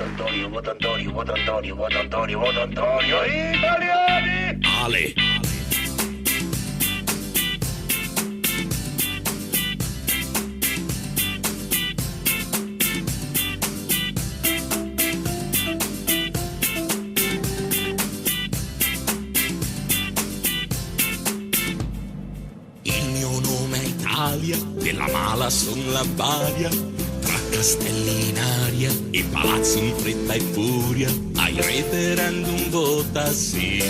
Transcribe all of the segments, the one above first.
Antonio, voto Antonio, voto Antonio, voto Antonio, voto Antonio, italiani! Ale. Il mio nome è Italia, della mala son la balia, tra castelli in aria e palazzi in fretta e furia, ai referendum vota sì.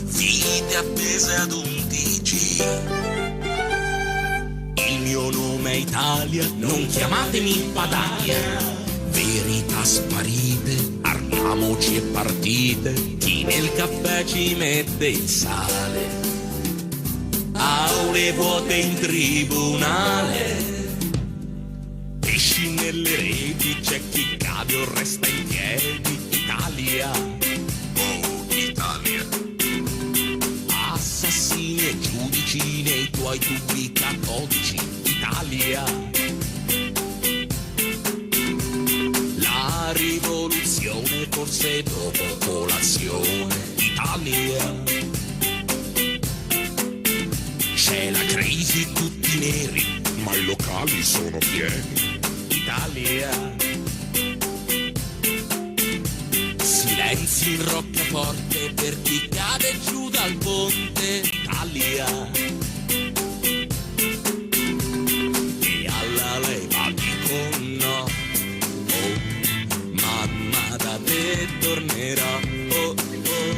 Vite appese ad un TG. Il mio nome è Italia, non chiamatemi Padaia. Verità sparite, armiamoci e partite, chi nel caffè ci mette il sale. Aule vuote in tribunale, pesci nelle reti, c'è chi cade o resta in piedi. Italia, oh Italia. Assassini e giudici nei tuoi tubi catodici. Italia. La rivoluzione forse dopo colazione. Italia. C'è la crisi, tutti neri, ma i locali sono pieni. Italia. Silenzi in roccaforte per chi cade giù dal ponte. Italia. E alla leva dico no. Oh, mamma da te tornerà. Oh, oh.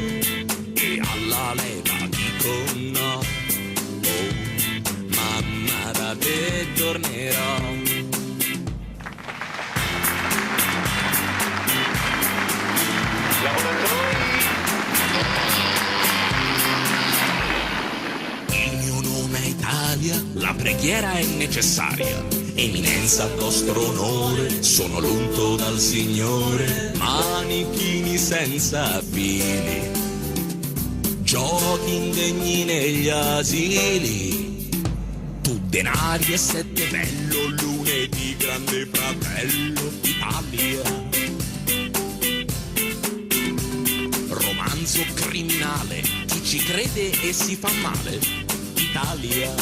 E alla leva dico no. Mamma da te tornerò. Il mio nome è Italia, la preghiera è necessaria. Eminenza al vostro onore, sono l'unto dal Signore. Manichini senza fili, giochi indegni negli asili. Denari e sette bello, lunedì grande fratello. Italia. Romanzo criminale, chi ci crede e si fa male. Italia.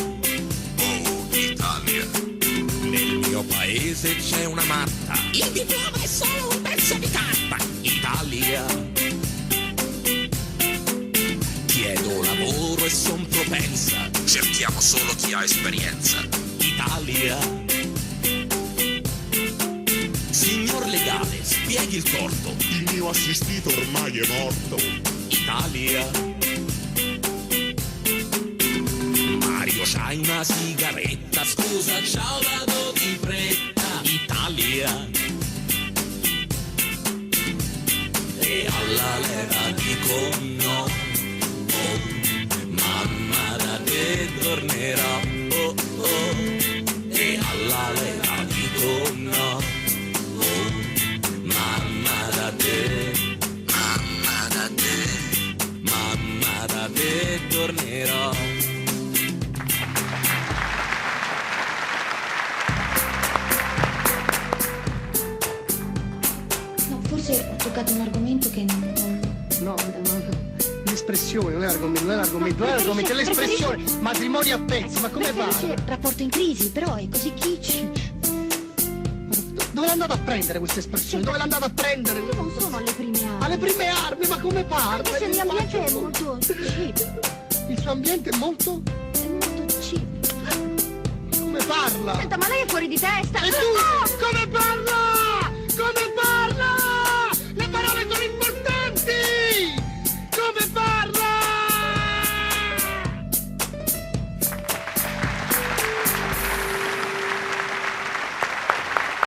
Oh Italia. Nel mio paese c'è una matta, il diploma è solo un pezzo di carta. Italia. Chiedo lavoro e son propensa, cerchiamo solo chi ha esperienza. Italia. Signor legale, spieghi il torto, il mio assistito ormai è morto. Italia. Mario c'hai una sigaretta, scusa ciao vado di fretta. Italia. E alla leva dico no. Mamma da te tornerò, oh oh, e alla leva dico no, oh, mamma da te, mamma da te, mamma da te tornerò. No, forse ho toccato un argomento che No, l'espressione non è l'argomento, è l'espressione. Matrimonio a pezzi, ma come va? Rapporto in crisi, però è così kitsch. Dove l'è andato a prendere questa espressione? Dove l'è andato a prendere? Io non sono alle prime armi. Alle prime armi, ma come parla? Adesso il mio ambiente è molto cheap. Il suo ambiente è molto? È molto cheap. Come parla? Senta, ma lei è fuori di testa! E tu?